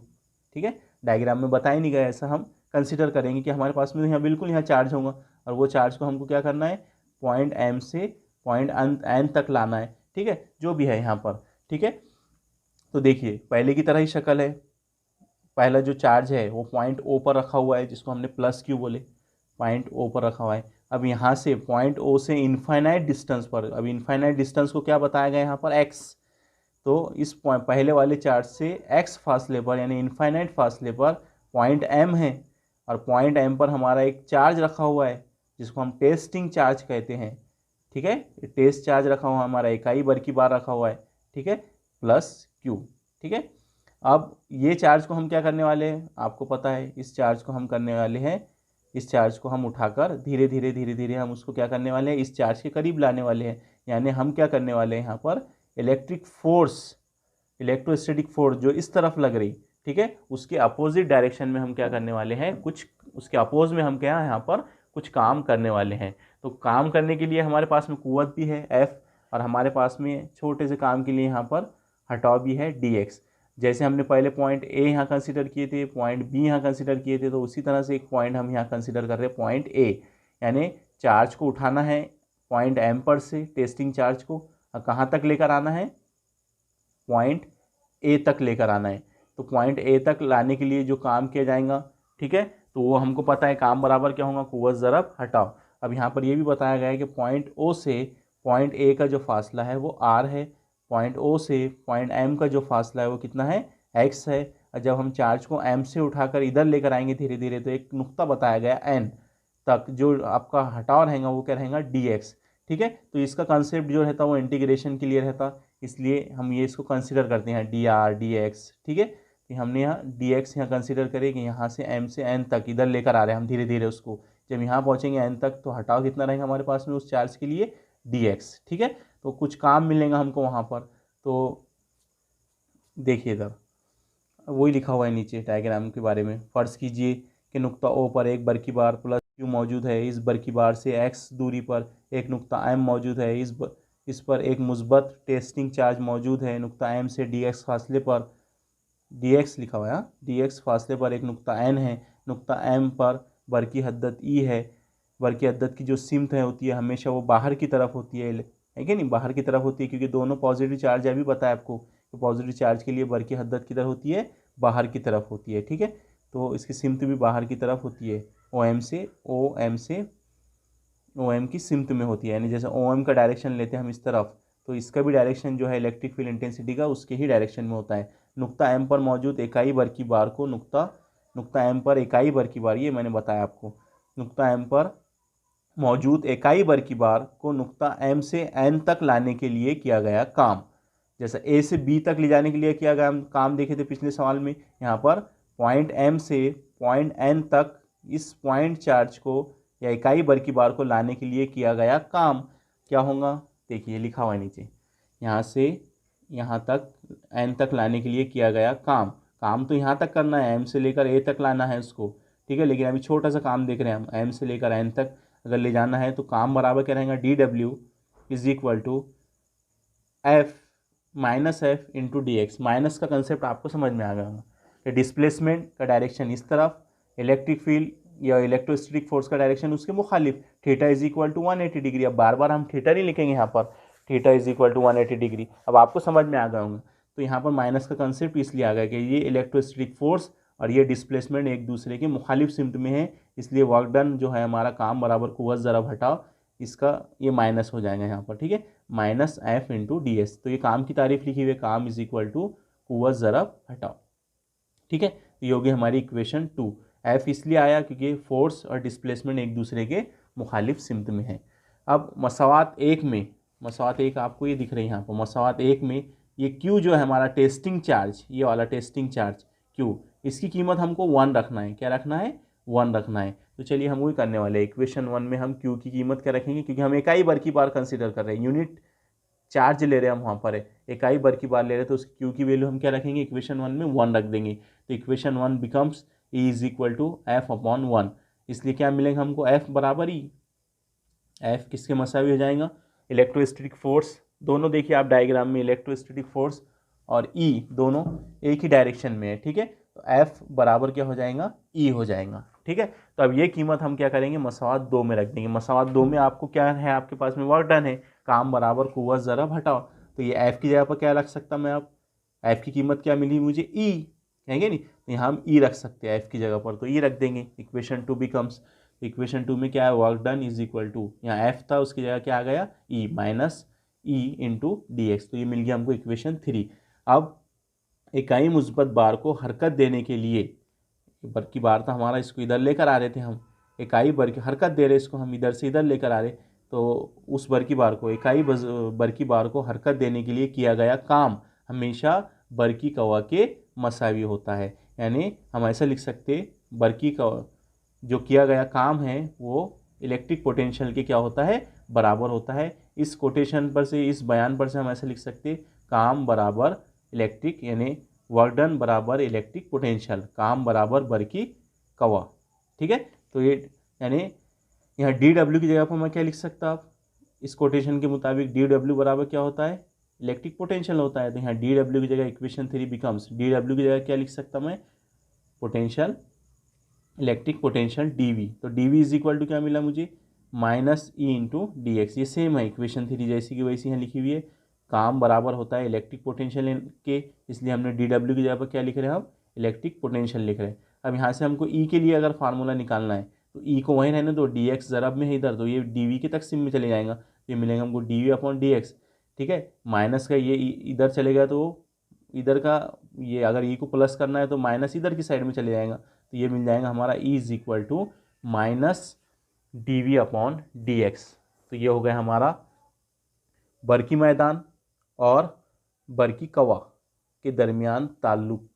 ठीक है। डायग्राम में बताया नहीं गया, ऐसा हम कंसिडर करेंगे कि हमारे पास में यहाँ बिल्कुल यहाँ चार्ज होगा और वो चार्ज को हमको क्या करना है, पॉइंट एम से पॉइंट एन तक लाना है, ठीक है, जो भी है यहाँ पर, ठीक है। तो देखिए पहले की तरह ही शक्ल है। पहला जो चार्ज है वो पॉइंट ओ पर रखा हुआ है, जिसको हमने प्लस क्यू बोले, पॉइंट ओ पर रखा हुआ है। अब यहाँ से पॉइंट ओ से इनफाइनाइट डिस्टेंस पर, अब इनफाइनाइट डिस्टेंस को क्या बताया गया यहाँ पर, एक्स। तो इस पहले वाले चार्ज से एक्स फासले पर, यानी इनफाइनाइट फासले पर पॉइंट एम है, और पॉइंट एम पर हमारा एक चार्ज रखा हुआ है जिसको हम टेस्टिंग चार्ज कहते हैं, ठीक है। टेस्ट चार्ज रखा हुआ हमारा, इकाई बर की बार रखा हुआ है, ठीक है, प्लस क्यू, ठीक है। अब ये चार्ज को हम क्या करने वाले हैं, आपको पता है, इस चार्ज को हम करने वाले हैं, इस चार्ज को हम उठाकर धीरे धीरे हम उसको क्या करने वाले हैं, इस चार्ज के करीब लाने वाले हैं। यानी हम क्या करने वाले हैं यहाँ पर, इलेक्ट्रिक फोर्स, इलेक्ट्रोस्टैटिक फोर्स जो इस तरफ लग रही, ठीक है, उसके अपोजिट डायरेक्शन में हम क्या करने वाले हैं, कुछ उसके अपोज में हम क्या यहाँ पर कुछ काम करने वाले हैं। तो काम करने के लिए हमारे पास में कुव्वत भी है F, और हमारे पास में छोटे से काम के लिए यहाँ पर हटाव भी है dx। जैसे हमने पहले पॉइंट A यहाँ कंसिडर किए थे, पॉइंट B यहाँ कंसिडर किए थे, तो उसी तरह से एक पॉइंट हम यहाँ कंसिडर कर रहे हैं, पॉइंट A। यानी चार्ज को उठाना है पॉइंट M पर से, टेस्टिंग चार्ज को कहाँ तक लेकर आना है, पॉइंट A तक लेकर आना है। तो पॉइंट A तक लाने के लिए जो काम किया जाएगा, ठीक है, तो वो हमको पता है, काम बराबर क्या होगा, कुव्वत ज़रब हटाव। अब यहाँ पर ये भी बताया गया है कि पॉइंट O से पॉइंट A का जो फासला है वो R है, पॉइंट O से पॉइंट M का जो फासला है वो कितना है, X है। और जब हम चार्ज को M से उठाकर इधर लेकर आएंगे धीरे धीरे, तो एक नुक्ता बताया गया N तक, जो आपका हटाव रहेगा वो क्या रहेगा, dx, ठीक है। तो इसका कंसेप्ट जो रहता है वो इंटीग्रेशन के लिए रहता, इसलिए हम ये इसको कंसिडर करते हैं dr dx, ठीक है। कि हमने यहाँ dx यहाँ कंसिडर करें कि यहाँ से m से n तक इधर लेकर आ रहे हैं हम धीरे धीरे उसको, जब यहाँ पहुँचेंगे n तक तो हटाव कितना रहेगा हमारे पास में उस चार्ज के लिए, dx, ठीक है। तो कुछ काम मिलेगा हमको वहाँ पर। तो देखिए इधर वही लिखा हुआ है नीचे डायग्राम के बारे में। फर्ज कीजिए कि नुक्ता O पर एक बर की बार प्लस Q मौजूद है, इस बर की बार से x दूरी पर एक नुक्ता M मौजूद है, इस पर एक मुस्बत टेस्टिंग चार्ज मौजूद है, नुक्ता M से dx फासले पर, dx लिखा हुआ है, dx फासले पर एक नुक्ता N है, नुक्ता M पर बर की हद्दत E है। बर की हद्दत की जो सिमत है होती है हमेशा वो बाहर की तरफ होती है कि नहीं, बाहर की तरफ होती है, क्योंकि दोनों पॉजिटिव चार्ज है, अभी बताया आपको। तो पॉजिटिव चार्ज के लिए बर की हद्दत किधर होती है, बाहर की तरफ होती है, ठीक है। तो इसकी सिमत भी बाहर की तरफ होती है, OM से OM की सिमत में होती है। यानी जैसे OM का डायरेक्शन लेते हैं हम इस तरफ, तो इसका भी डायरेक्शन जो है इलेक्ट्रिक फील्ड इंटेंसिटी का उसके ही डायरेक्शन में होता है। नुक्ता M पर मौजूद इकाई बर की बार को नुक्ता M पर इकाई बर की बार, ये मैंने बताया आपको, नुक्ता M पर मौजूद इकाई बर की बार को नुक्ता M से N तक लाने के लिए किया गया काम, जैसे A से B तक ले जाने के लिए किया गया काम देखे थे पिछले सवाल में। यहाँ पर पॉइंट M से पॉइंट N तक इस पॉइंट चार्ज को या इकाई बर की बार को लाने के लिए किया गया काम क्या होगा, देखिए लिखा हुआ है नीचे, यहाँ से यहाँ तक N तक लाने के लिए किया गया काम तो यहाँ तक करना है, M से लेकर A तक लाना है उसको, ठीक है। लेकिन अभी छोटा सा काम देख रहे हैं हम, M से लेकर N तक अगर ले जाना है तो काम बराबर क्या रहेगा, dw is equal to F minus F into D X. Minus का कंसेप्ट आपको समझ में आ गया होगा कि डिस्प्लेसमेंट का डायरेक्शन इस तरफ, इलेक्ट्रिक फील्ड या इलेक्ट्रोस्टैटिक फोर्स का डायरेक्शन उसके मुखालिफ, theta is equal to 180 degree. अब बार बार हम थीटा नहीं लिखेंगे यहाँ पर, theta is equal to 180 degree, अब आपको समझ में आ गया होगा। तो यहाँ पर माइनस का कंसेप्ट इसलिए आ गया कि ये इलेक्ट्रोस्टैटिक फोर्स और ये डिस्प्लेसमेंट एक दूसरे के मुखालिफ सिमत में है, इसलिए वर्क डन जो है हमारा काम बराबर कुव्वत ज़रब हटाओ, इसका ये माइनस हो जाएगा यहाँ पर, ठीक है, minus F into D S. तो ये काम की तारीफ लिखी हुई है, काम इज इक्वल टू कुव्वत ज़रब हटाओ, ठीक है। तो ये होगी हमारी इक्वेशन 2। एफ इसलिए आया क्योंकि फोर्स और डिस्प्लेसमेंट एक दूसरे के मुखालिफ सिमत में है। अब मसावात एक में, मसावात एक आपको ये दिख रही है यहाँ पर, मसावात एक में ये क्यू जो है हमारा टेस्टिंग चार्ज, ये वाला टेस्टिंग चार्ज क्यू, इसकी कीमत हमको 1 रखना है। क्या रखना है? 1 रखना है। तो चलिए हम वही करने वाले हैं। इक्वेशन 1 में हम क्यू की कीमत क्या रखेंगे, क्योंकि हम इकाई बार की बार कंसिडर कर रहे हैं, यूनिट चार्ज ले रहे हैं हम वहाँ पर, इकाई बार की बार ले रहे हैं, तो उस क्यू की वैल्यू हम क्या रखेंगे, इक्वेशन 1 में 1 रख देंगे। तो equation 1 becomes E is equal to F upon 1। इसलिए क्या मिलेगा हमको, एफ बराबर ई, एफ किसके मसावी हो जाएगा, इलेक्ट्रोस्टैटिक फोर्स, दोनों देखिए आप डायग्राम में, इलेक्ट्रोस्टैटिक फोर्स और ई दोनों एक ही डायरेक्शन में है, ठीक है। तो एफ बराबर क्या हो जाएगा, ई हो जाएगा, ठीक है। तो अब ये कीमत हम क्या करेंगे, मसावात 2 में रख देंगे। मसावात 2 में आपको क्या है, आपके पास में वर्क डन है, काम बराबर कुव्वत ज़रब हटाओ। तो ये एफ की जगह पर क्या रख सकता मैं, अब एफ की कीमत क्या मिली मुझे, ई, कहेंगे नहीं, तो यहाँ हम ई रख सकते हैं एफ की जगह पर, तो ई रख देंगे। इक्वेशन 2 बिकम्स, इक्वेशन 2 में क्या है, work done is equal to, यहाँ एफ था उसकी जगह क्या आ गया, E minus E into D X. तो ये मिल गया हमको इक्वेशन 3। अब इकाई मुस्बत बार को हरकत देने के लिए, बर की बार था हमारा, इसको इधर लेकर आ रहे थे हम, इकाई बर की हरकत दे रहे, इसको हम इधर से इधर लेकर आ रहे, तो उस बर की बार को, इकाई बर की बार को हरकत देने के लिए किया गया काम हमेशा बर की कवा के मसावी होता है। यानी हम ऐसा लिख सकते, बर की कवा जो किया गया काम है वो इलेक्ट्रिक पोटेंशियल के क्या होता है, बराबर होता है। इस कोटेशन पर से, इस बयान पर से हम ऐसा लिख सकते, काम बराबर इलेक्ट्रिक, यानी वर्क डन बराबर इलेक्ट्रिक पोटेंशियल, काम बराबर बर की कवा, ठीक है। तो ये यानी यहाँ डी डब्ल्यू की जगह पर मैं क्या लिख सकता, आप इस कोटेशन के मुताबिक डी डब्ल्यू बराबर क्या होता है, इलेक्ट्रिक पोटेंशियल होता है। तो यहाँ डी डब्ल्यू की जगह इक्वेशन 3 बिकम्स, डी डब्ल्यू की जगह क्या लिख सकता मैं, पोटेंशियल, इलेक्ट्रिक पोटेंशियल डीवी। तो डीवी इज इक्वल टू क्या मिला मुझे, minus E into D x. ये सेम है इक्वेशन 3 जैसी की वैसी यहाँ लिखी हुई है। काम बराबर होता है इलेक्ट्रिक पोटेंशियल के, इसलिए हमने डी डब्ल्यू की जगह पर क्या लिख रहे हैं, हम इलेक्ट्रिक पोटेंशियल लिख रहे हैं। अब यहाँ से हमको ई के लिए अगर फार्मूला निकालना है, तो ई को वहीं रहने दो, डी एक्स ज़रब में है इधर, तो ये डी वी के तकसीम में चले जाएगा, ये मिलेगा हमको D V upon D X, ठीक है। माइनस का ये इधर चलेगा, तो इधर का ये अगर ई को प्लस करना है तो माइनस इधर की साइड में चले जाएगा, तो ये मिल जाएगा हमारा E is equal to minus D V upon D X. तो ये हो गया हमारा बरकी मैदान और बरकी कवा के दरमियान ताल्लुक,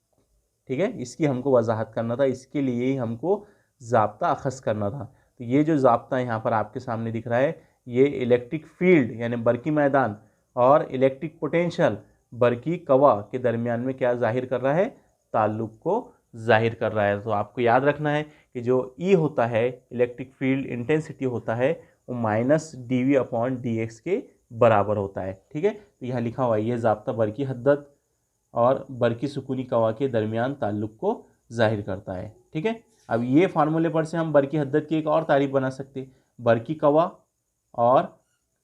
ठीक है। इसकी हमको वजाहत करना था, इसके लिए ही हमको ज़ाब्ता अखज़ करना था। तो ये जो ज़ाब्ता यहाँ पर आपके सामने दिख रहा है, ये इलेक्ट्रिक फील्ड यानी बरकी मैदान और इलेक्ट्रिक पोटेंशियल बरकी कवा के दरमियान में क्या जाहिर कर रहा है, ताल्लुक को जाहिर कर रहा है। तो आपको याद रखना है कि जो ई होता है, इलेक्ट्रिक फील्ड इंटेंसिटी होता है, वो minus D V upon D X के बराबर होता है, ठीक है। तो यहाँ लिखा हुआ है, ये ज़ाब्ता बरकी हद्दत और बरकी सुकूनी कवा के दरमियान ताल्लुक को जाहिर करता है, ठीक है। अब ये फार्मूले पर से हम बरकी हद्दत की एक और तारीफ बना सकते, बरकी कवा और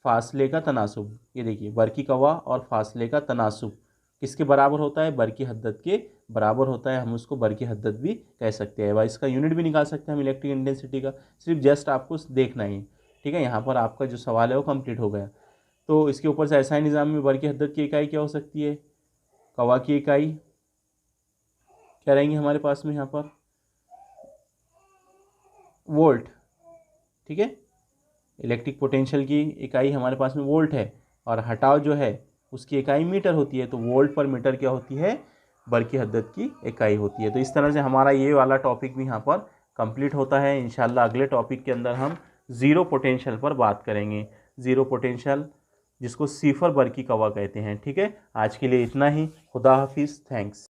फासले का तनासुब। ये देखिए, बरकी कवा और फासले का तनासुब किसके बराबर होता है, बरकी हद्दत के बराबर होता है। हम उसको बरकी हद्दत भी कह सकते हैं, इसका यूनिट भी निकाल सकते हैं हम इलेक्ट्रिक इंटेंसिटी का, सिर्फ जस्ट आपको देखना ही, ठीक है। यहाँ पर आपका जो सवाल है वो कंप्लीट हो गया। तो इसके ऊपर से ऐसा निज़ाम में बरकी हद्दत की इकाई क्या हो सकती है, कवा की इकाई क्या रहेंगी हमारे पास में यहाँ पर, वोल्ट, ठीक है। इलेक्ट्रिक पोटेंशियल की इकाई हमारे पास में वोल्ट है, और हटाव जो है उसकी इकाई मीटर होती है, तो वोल्ट पर मीटर क्या होती है, बरकी हद्दत की इकाई होती है। तो इस तरह से हमारा ये वाला टॉपिक भी यहाँ पर कंप्लीट होता है। इंशाल्लाह अगले टॉपिक के अंदर हम ज़ीरो पोटेंशियल पर बात करेंगे, ज़ीरो पोटेंशियल जिसको सिफर बरकी कवा कहते हैं, ठीक है। आज के लिए इतना ही, खुदा हाफिज़, थैंक्स।